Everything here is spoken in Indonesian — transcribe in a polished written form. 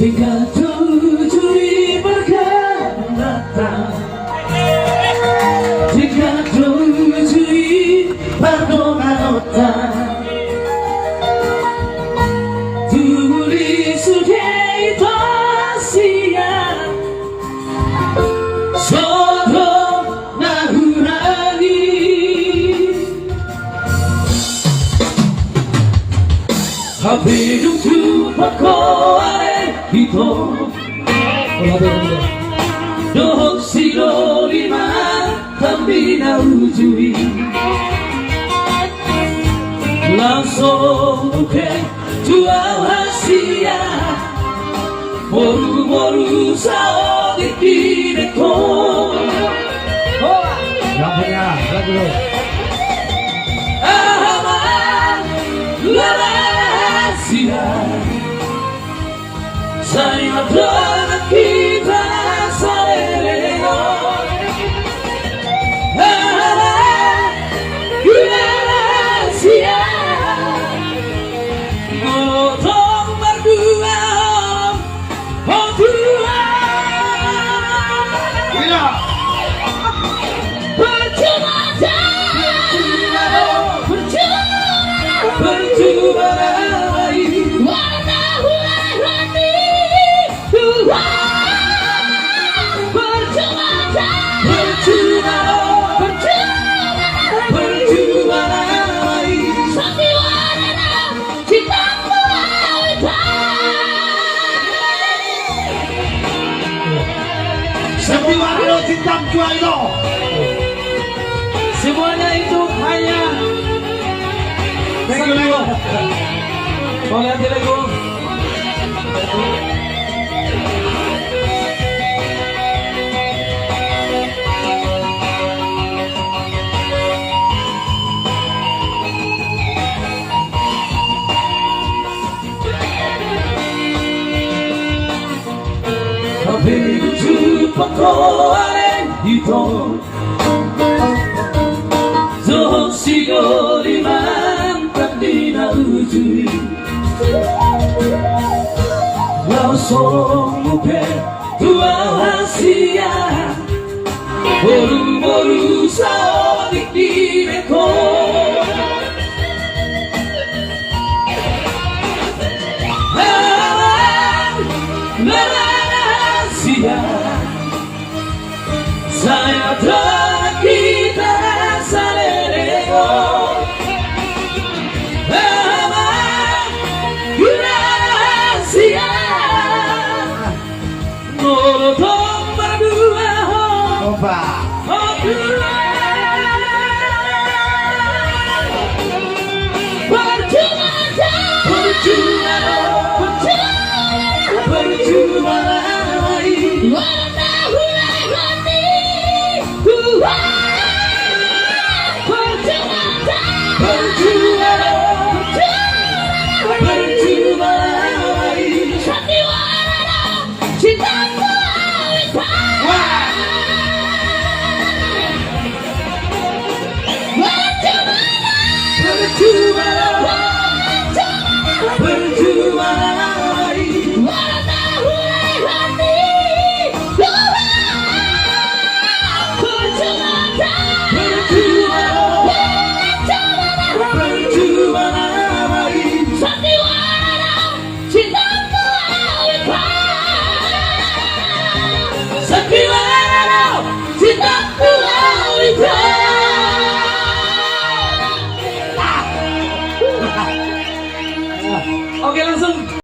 jika tujuh berkan datang, jika tujuh perdona nota, tulis sudah pasian, sodro nahurani, habis tu pakoare hito, dohok silo lima tapi na ujui, langsung bukan jual hasia, boru-boru sao di deko. Yang punya lagu lo. Aman rahasia, saya pernah kita salero. Rahasia, ngotong berdua, oh Tuhan. Iya. Percuma lagi, warna hulai hati Tuhan. Percuma lagi, sakti warna cintamu Sakti warna cintamu itu. semuanya itu hanya Thank you. mau ganti lagu. Tapi jumpa kau itu zohok sigo liman dina ujui, langsung muke tua hasia, boru-boru sao di deko. Rahasia, saya telah kita salero. Rahasia, ngotong berdua, Opa. oh Tuhan. Percuma lagi, warna hulai hati Tuhan. Percuma lagi, sakti warna cintamu percuma lagi, warna hulai hati Tuhan. Percuma lagi, sakti warna cintamu sakti warna cintamu